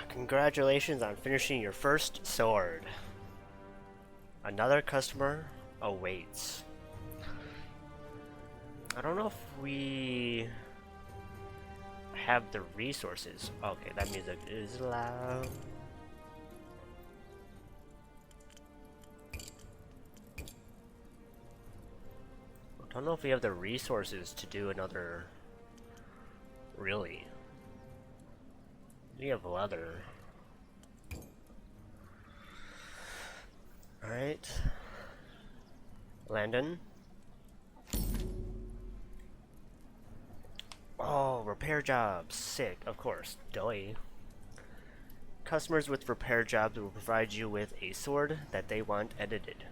Congratulations on finishing your first sword. Another customer awaits. I don't know if we have the resources. Okay, that music is loud. I don't know if we have the resources to do another. Really? We have leather. Alright. Landon. Oh, repair jobs. Sick, of course. Doy. Customers with repair jobs will provide you with a sword that they want edited.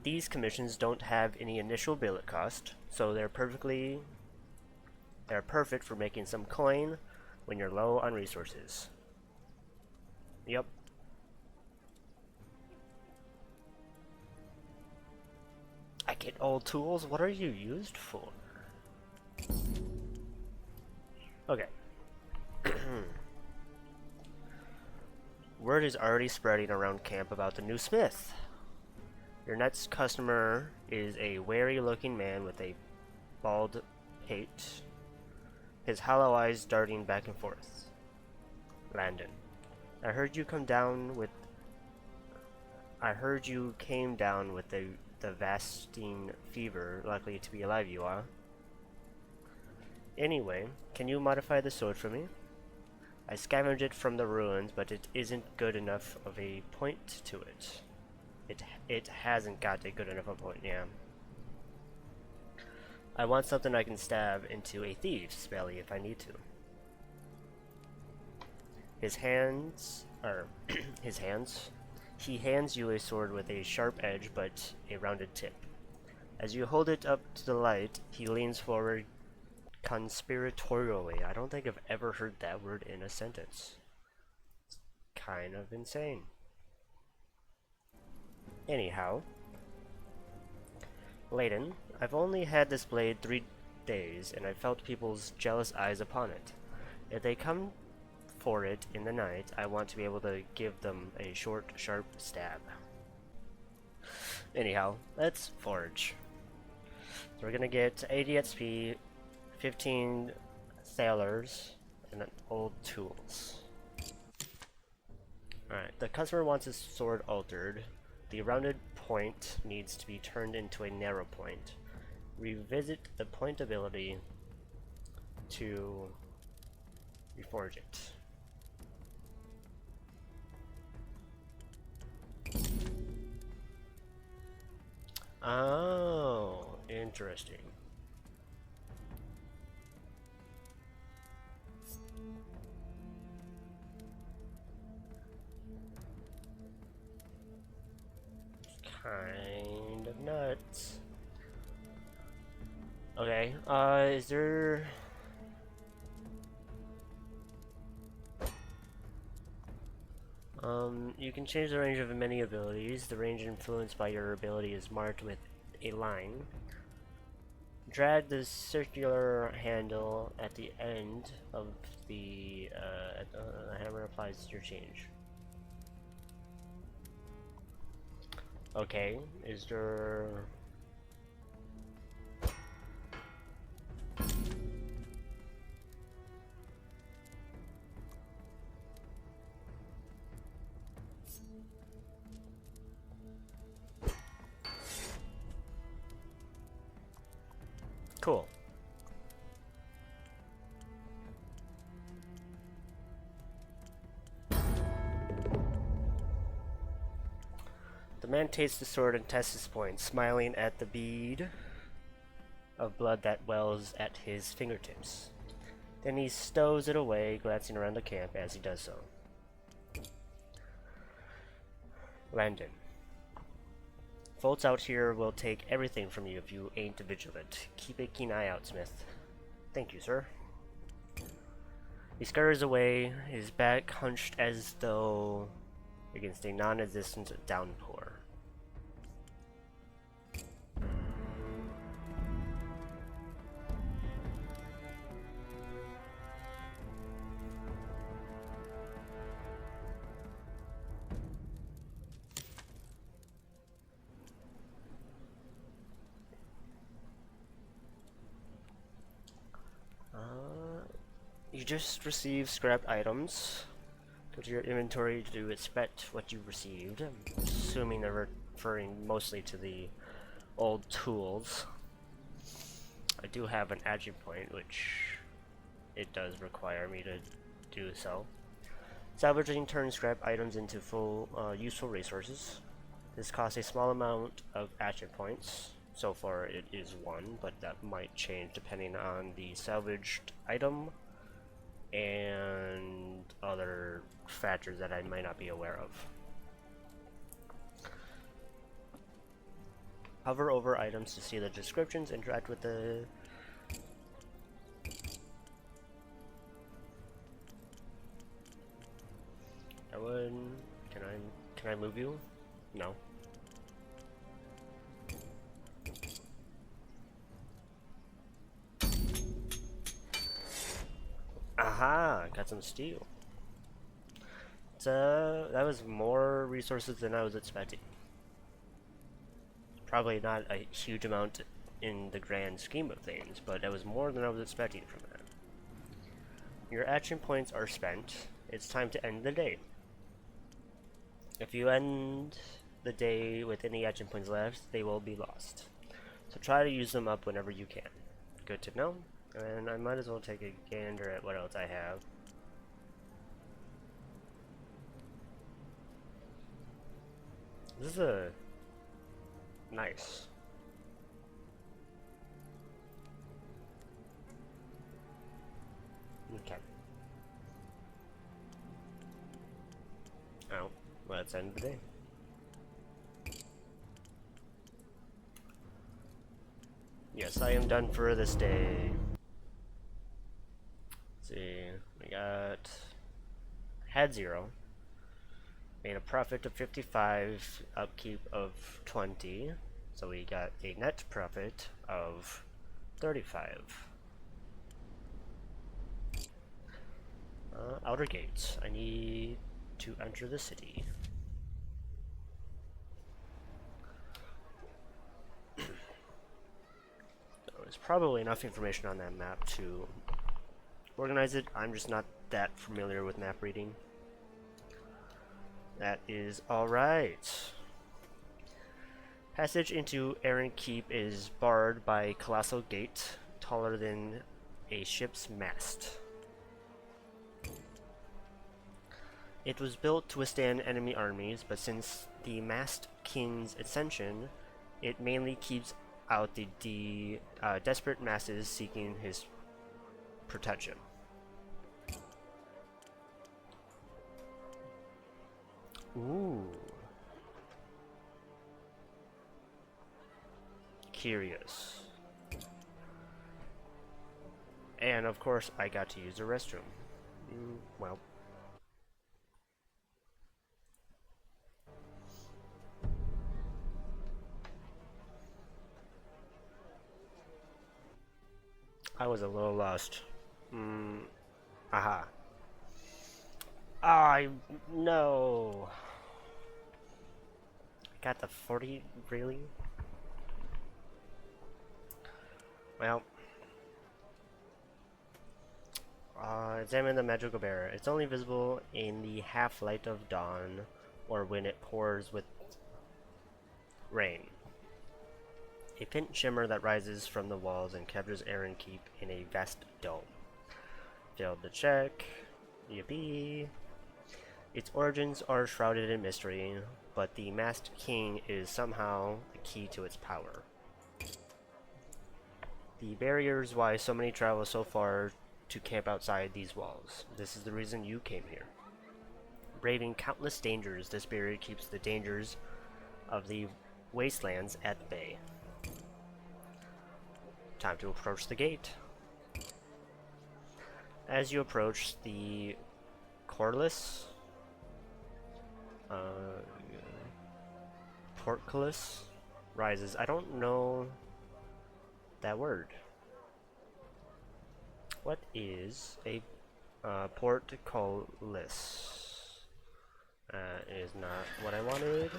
These commissions don't have any initial billet cost, so they're perfect for making some coin when you're low on resources. Yep. I get old tools? What are you used for? Okay. Word is already spreading around camp about the new smith. Your next customer is a wary-looking man with a bald pate, his hollow eyes darting back and forth. Landon, I heard you came down with the vasting fever, likely to be alive, you are. Anyway, can you modify the sword for me? I scavenged it from the ruins, but it isn't good enough of a point to it. It hasn't got a good enough a point, yeah. I want something I can stab into a thief's belly if I need to. His hands. He hands you a sword with a sharp edge but a rounded tip. As you hold it up to the light, he leans forward conspiratorially. I don't think I've ever heard that word in a sentence. It's kind of insane. Anyhow, Layden, I've only had this blade 3 days, and I felt people's jealous eyes upon it. If they come for it in the night, I want to be able to give them a short, sharp stab. Anyhow, let's forge. So we're gonna get 80 XP, 15 sailors, and old tools. Alright, the customer wants his sword altered. The rounded point needs to be turned into a narrow point. Revisit the point ability to reforge it. Oh, interesting. Kind of nuts. Okay, is there... you can change the range of many abilities. The range influenced by your ability is marked with a line. Drag the circular handle at the end of the hammer applies to your change. Okay, is there... Cool. The man takes the sword and tests his point, smiling at the bead of blood that wells at his fingertips. Then he stows it away, glancing around the camp as he does so. Landon. Folks out here will take everything from you if you ain't vigilant. Keep a keen eye out, Smith. Thank you, sir. He scurries away, his back hunched as though against a non-existent downpour. You just received scrapped items. Go to your inventory to inspect what you received. I'm assuming they're referring mostly to the old tools. I do have an action point, which it does require me to do so. Salvaging turns scrap items into full useful resources. This costs a small amount of action points. So far it is 1, but that might change depending on the salvaged item and other factors that I might not be aware of. Hover over items to see the descriptions, interact with the can I move you? No. Aha, got some steel. That was more resources than I was expecting. Probably not a huge amount in the grand scheme of things, but that was more than I was expecting from that. Your action points are spent. It's time to end the day. If you end the day with any action points left, they will be lost. So try to use them up whenever you can. Good to know. And I might as well take a gander at what else I have. This is nice. Okay. Oh, let's end the day. Yes, I am done for this day. Let's see, we had 0. Made a profit of 55, upkeep of 20, so we got a net profit of 35. Outer gates. I need to enter the city. There's probably enough information on that map to organize it. I'm just not that familiar with map reading. That is alright. Passage into Aaron Keep is barred by a colossal gate taller than a ship's mast. It was built to withstand enemy armies, but since the Masked King's ascension, it mainly keeps out the desperate masses seeking his protection. Ooh. Curious. And of course, I got to use the restroom. Well. I was a little lost. Aha. No. Got the 40, really? Well. Examine the magical barrier. It's only visible in the half-light of dawn, or when it pours with rain. A faint shimmer that rises from the walls and captures Aaron Keep in a vast dome. Failed the check. Yippee. Its origins are shrouded in mystery, but the Masked King is somehow the key to its power. The barrier is why so many travel so far to camp outside these walls. This is the reason you came here. Braving countless dangers, this barrier keeps the dangers of the wastelands at bay. Time to approach the gate. As you approach, the portcullis rises. I don't know that word. What is a portcullis? Is not what I wanted.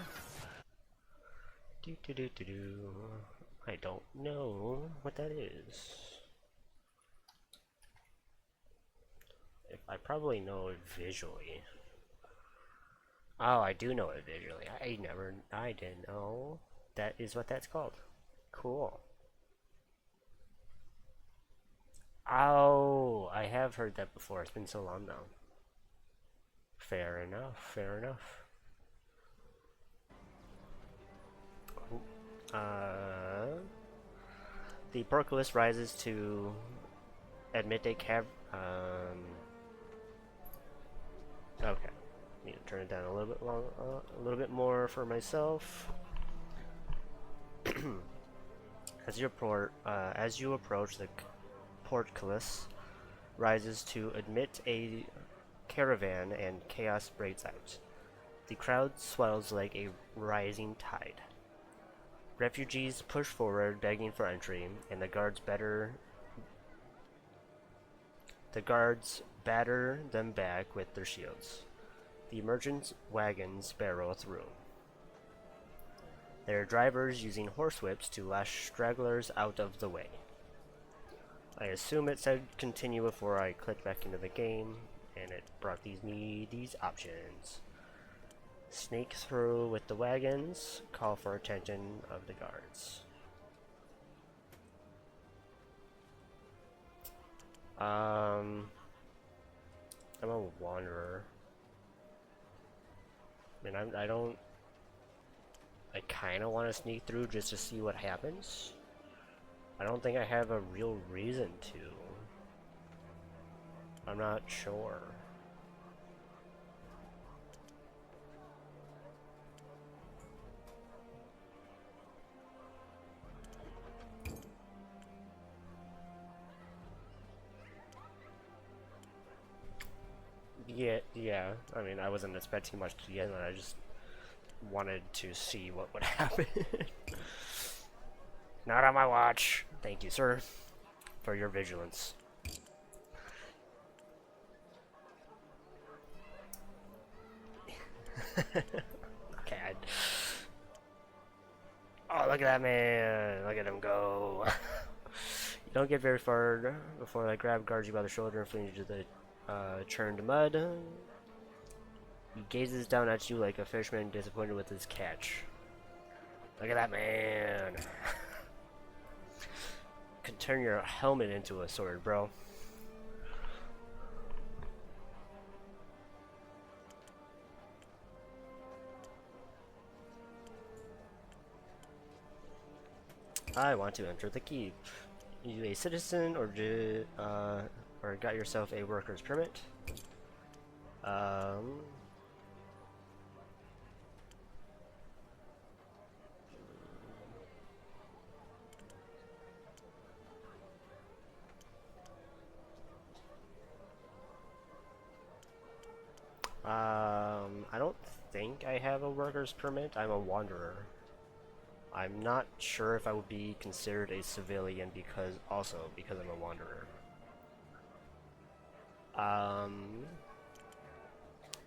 I don't know what that is. I probably know it visually. Oh, I do know it visually. I didn't know that is what that's called. Cool. Oh, I have heard that before. It's been so long now. Fair enough, fair enough. Uh, the portcullis rises to admit a okay. Need to turn it down a little bit a little bit more for myself. As you approach, the portcullis rises to admit a caravan, and chaos breaks out. The crowd swells like a rising tide. Refugees push forward, begging for entry, and the guards batter them back with their shields. The merchants' wagons barrel through, their drivers using horsewhips to lash stragglers out of the way. I assume it said continue before I clicked back into the game, and it brought these options. Sneak through with the wagons, call for attention of the guards. I'm a wanderer. I mean, I kind of want to sneak through just to see what happens. I don't think I have a real reason to. I'm not sure. Yeah. I mean, I wasn't expecting much to get, I just wanted to see what would happen. Not on my watch. Thank you, sir, for your vigilance. Okay. Oh, look at that man! Look at him go! You don't get very far before that grab guards you by the shoulder and flings you to the churned mud. He gazes down at you like a fisherman disappointed with his catch. Look at that man! Could turn your helmet into a sword, bro. I want to enter the keep. Are you a citizen, or got yourself a worker's permit? I don't think I have a worker's permit. I'm a wanderer. I'm not sure if I would be considered a civilian because I'm a wanderer.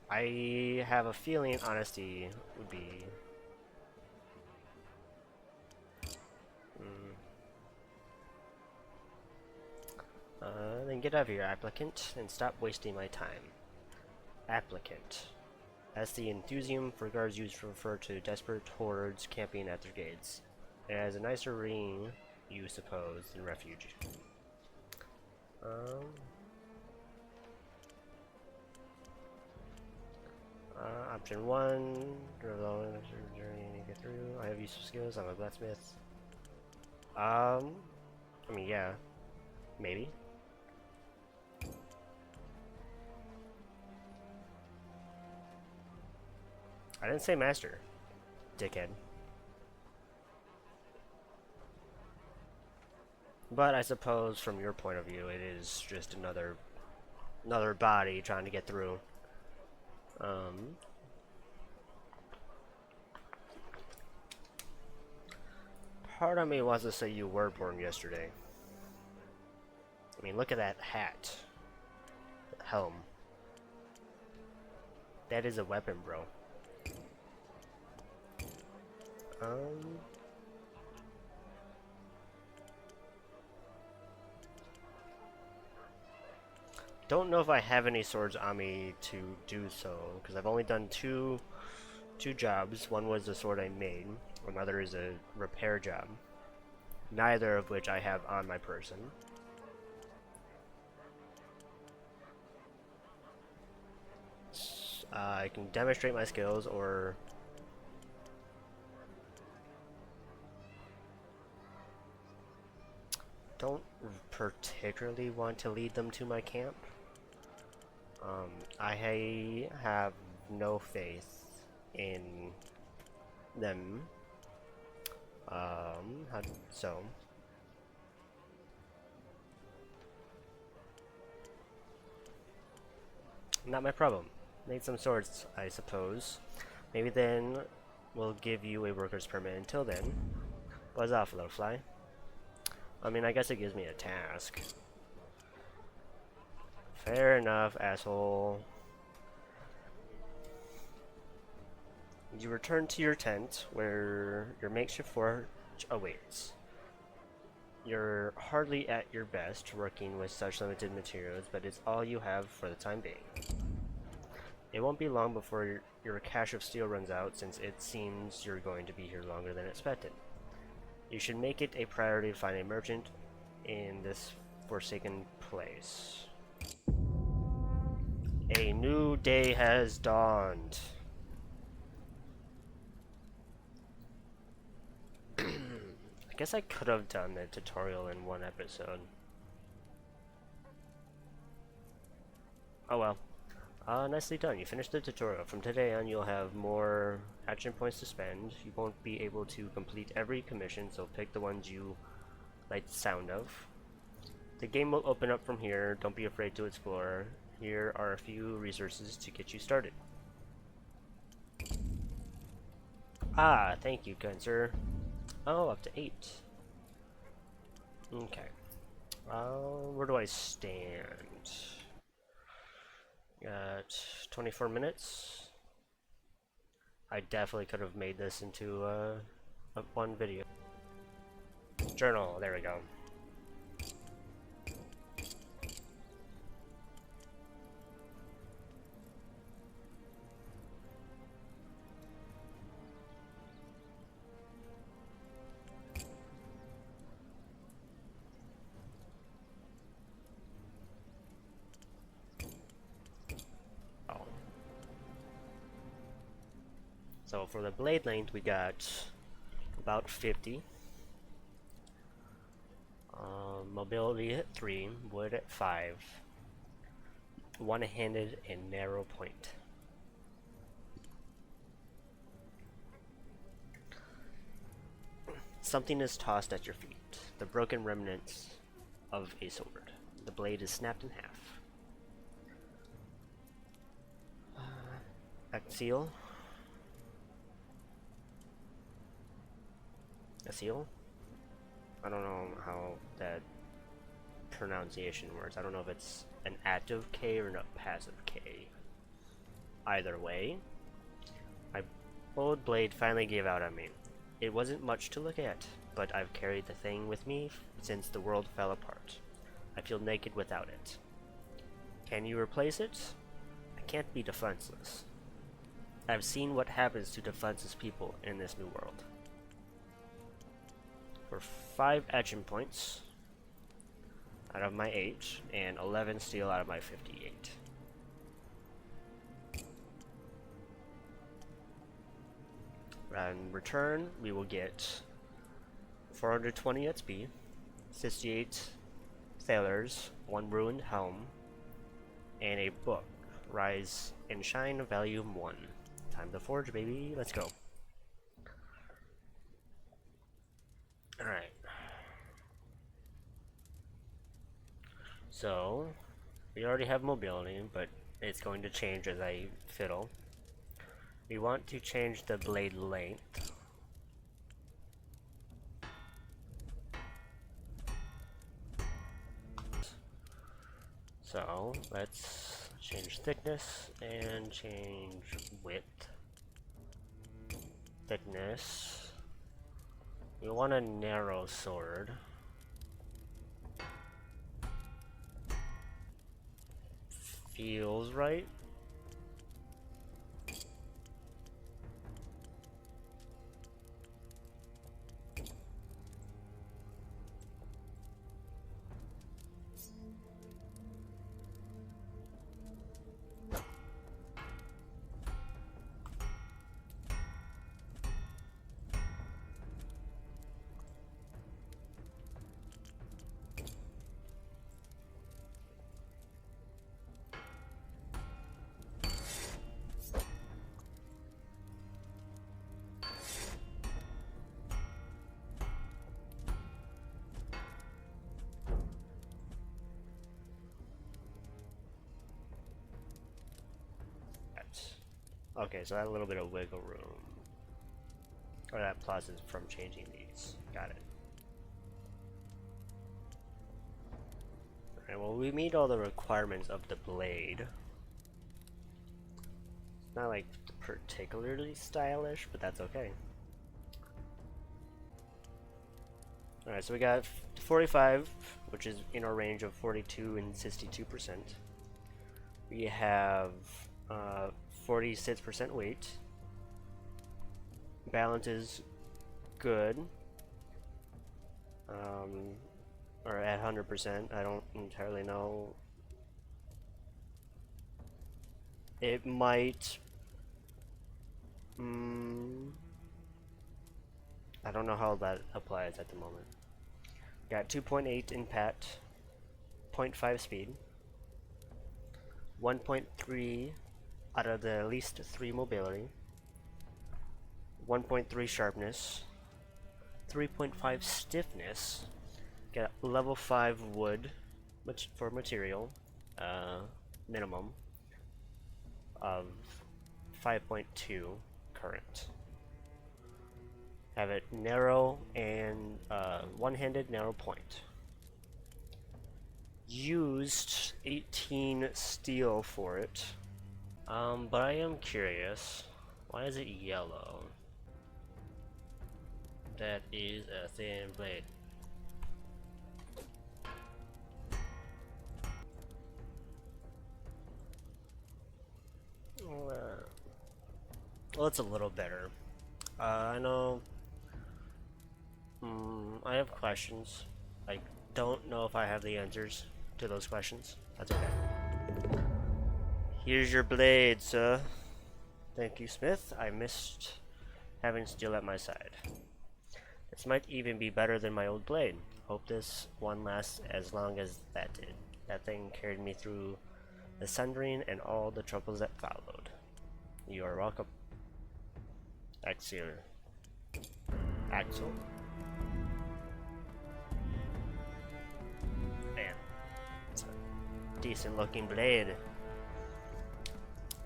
I have a feeling honesty would be... then get out of here, applicant, and stop wasting my time. Applicant. That's the enthusiasm for guards used to refer to desperate hordes camping at their gates. It has a nicer ring, you suppose, than refuge. Option 1, journey to get through. I have useful skills, I'm a blacksmith. I mean, yeah. Maybe. I didn't say master, dickhead. But I suppose from your point of view, it is just another body trying to get through. Part of me wants to say you were born yesterday. I mean, look at that hat. That helm. That is a weapon, bro. don't know if I have any swords on me to do so, because I've only done two jobs. One was the sword I made, another is a repair job. Neither of which I have on my person. I can demonstrate my skills, or don't particularly want to lead them to my camp. I have no faith in them. So not my problem. Made some swords, I suppose. Maybe then we'll give you a worker's permit. Until then, buzz off, little fly. I mean, I guess it gives me a task. Fair enough, asshole. You return to your tent, where your makeshift forge awaits. You're hardly at your best working with such limited materials, but it's all you have for the time being. It won't be long before your cache of steel runs out, since it seems you're going to be here longer than expected. You should make it a priority to find a merchant in this forsaken place. A new day has dawned. I guess I could have done the tutorial in one episode. Oh well. Nicely done. You finished the tutorial. From today on, you'll have more action points to spend. You won't be able to complete every commission, so pick the ones you like the sound of. The game will open up from here. Don't be afraid to explore. Here are a few resources to get you started. Ah, thank you, kind sir. Oh, up to 8. Okay. Where do I stand? Got 24 minutes. I definitely could have made this into one video. Journal, there we go. So for the blade length, we got about 50. Mobility at 3, wood at 5. One-handed and narrow point. Something is tossed at your feet. The broken remnants of a sword. The blade is snapped in half. Axial. Axial? I don't know how that pronunciation works. I don't know if it's an active K or a passive K. Either way, my old blade finally gave out on me. It wasn't much to look at, but I've carried the thing with me since the world fell apart. I feel naked without it. Can you replace it? I can't be defenseless. I've seen what happens to defenseless people in this new world. For 5 action points out of my 8, and 11 steel out of my 58. In return, we will get 420 XP, 68 sailors, 1 ruined helm, and a book, Rise and Shine, Volume 1. Time to forge, baby. Let's go. Alright. So, we already have mobility, but it's going to change as I fiddle. We want to change the blade length. So, let's change thickness and change width. Thickness. We want a narrow sword. feels right. Okay, so that little bit of wiggle room. Or that plus is from changing these. Got it. Alright, well, we meet all the requirements of the blade. It's not like particularly stylish, but that's okay. Alright, so we got 45, which is in our range of 42 and 62%. We have 46% weight. Balance is good. Or at 100%. I don't entirely know. It might. I don't know how that applies at the moment. Got 2.8 impact, 0.5 speed, 1.3 out of the least 3 mobility, 1.3 sharpness, 3.5 stiffness, got level 5 wood for material, minimum of 5.2 current. Have it narrow and one-handed narrow point. Used 18 steel for it. But I am curious, why is it yellow? That is a thin blade. Well, it's a little better. I know. I have questions. I don't know if I have the answers to those questions. That's okay. Here's your blade, sir. Thank you, Smith. I missed having steel at my side. This might even be better than my old blade. Hope this one lasts as long as that did. That thing carried me through the sundering and all the troubles that followed. You are welcome. Axel. Axel? Man. It's a decent looking blade.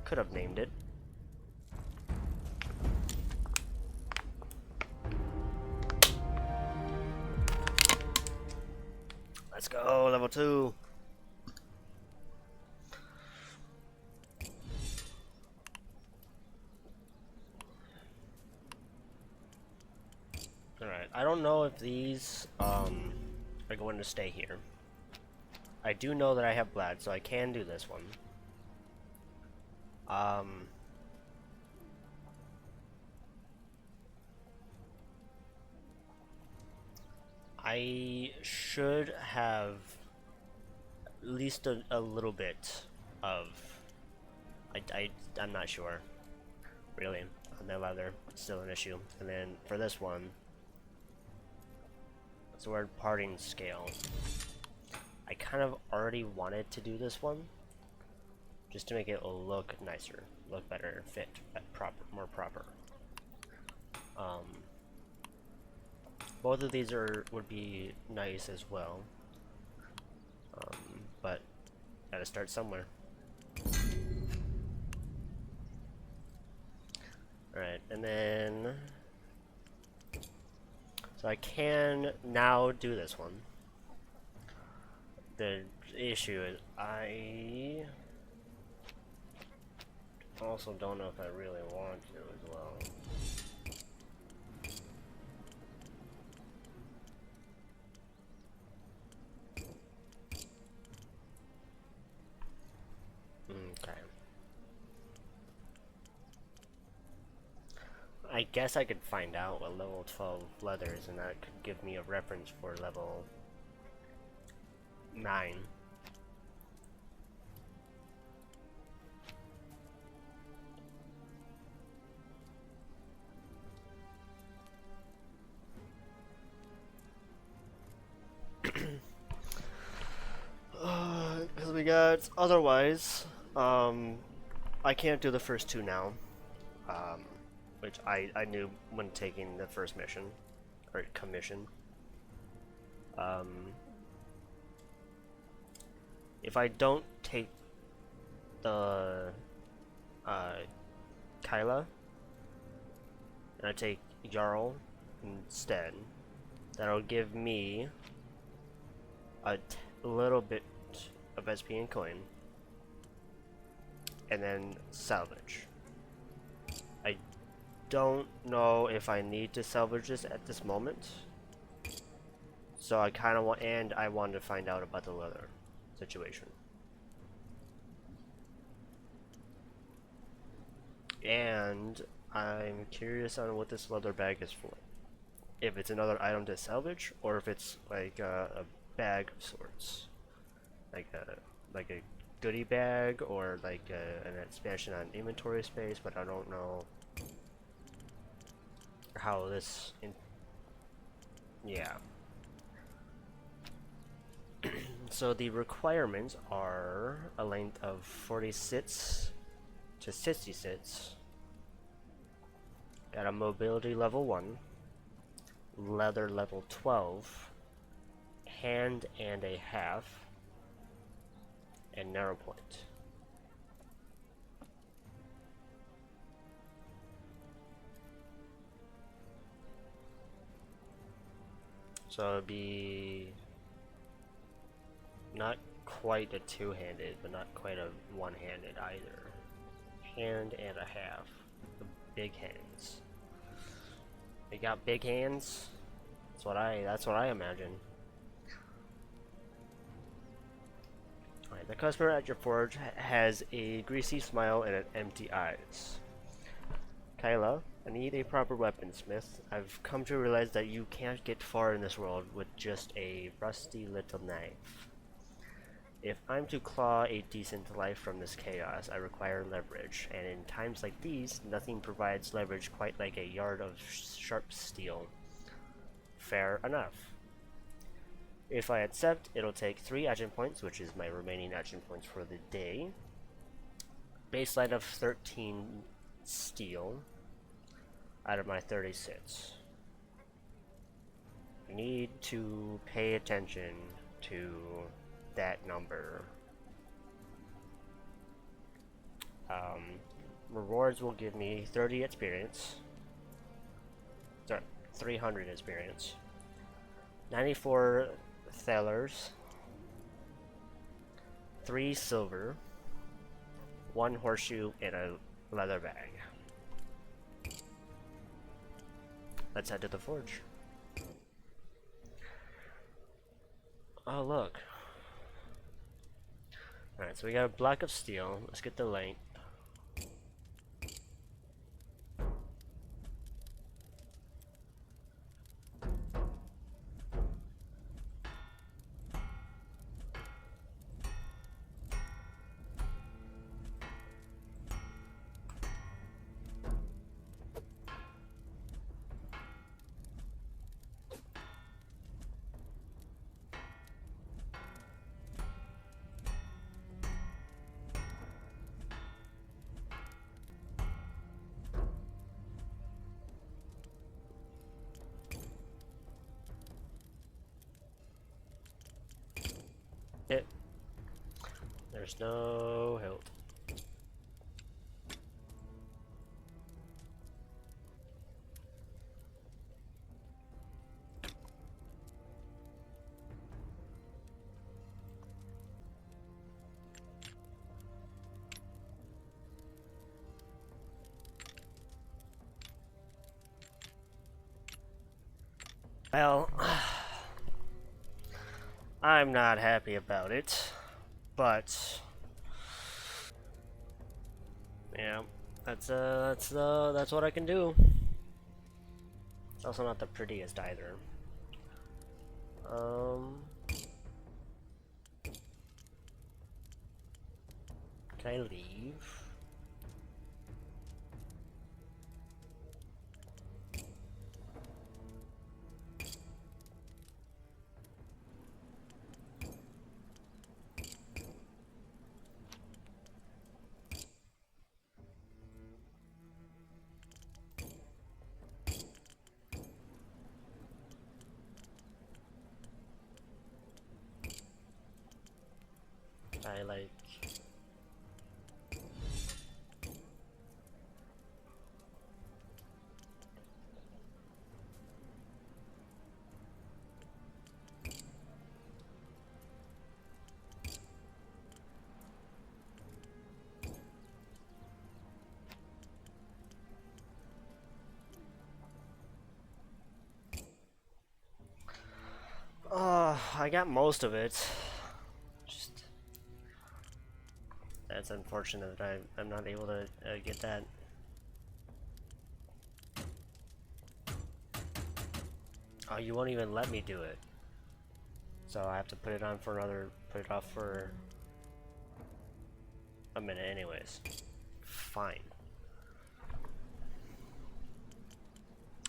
Could have named it. Let's go, level 2. Alright, I don't know if these are going to stay here. I do know that I have Blad, so I can do this one. I should have at least a little bit of... I'm not sure, really, on the leather. It's still an issue. And then for this one, sword parting scale. I kind of already wanted to do this one, just to make it look nicer, look better, fit, more proper. Both of these would be nice as well, but gotta start somewhere. Alright, and then so I can now do this one. The issue is I also don't know if I really want to as well. I guess I could find out what level 12 leather is, and that could give me a reference for level 9. Because we got otherwise, I can't do the first two now, um, which I knew when taking the first mission or commission. If I don't take the Kyla and I take Jarl instead, that'll give me a little bit of SP and coin, and then salvage. I don't know if I need to salvage this at this moment, so I kind of want, and I wanted to find out about the leather situation. And I'm curious on what this leather bag is for. If it's another item to salvage, or if it's like a bag of sorts, like a goodie bag, or like an expansion on inventory space. But I don't know how this. Yeah. So the requirements are a length of 46 to 66. Got a mobility level 1, leather level 12, hand and a half, and narrow point. So it'd be not quite a two-handed, but not quite a one-handed either. Hand and a half. The big hands. They got big hands. That's what I imagine. Alright, the customer at your forge has a greasy smile and empty eyes. Kyla, I need a proper weaponsmith. I've come to realize that you can't get far in this world with just a rusty little knife. If I'm to claw a decent life from this chaos, I require leverage, and in times like these, nothing provides leverage quite like a yard of sharp steel. Fair enough. If I accept, it'll take 3 action points, which is my remaining action points for the day. Baseline of 13 steel out of my 36. I need to pay attention to that number. Rewards will give me 30 experience. Sorry, 300 experience. 94 thalers. 3 silver. 1 horseshoe and a leather bag. Let's head to the forge. Oh, look. Alright, so we got a block of steel. Let's get the length. There's no help. Well, I'm not happy about it, but yeah, that's what I can do. Also not the prettiest either. Can I leave? I like... I got most of it. Just... That's unfortunate that I'm not able to get that. Oh, you won't even let me do it. So I have to put it on for another... Put it off for... a minute anyways. Fine.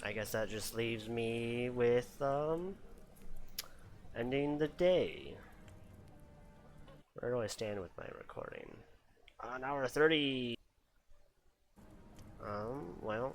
I guess that just leaves me with, ending the day. Where do I stand with my recording? An hour 30! Well...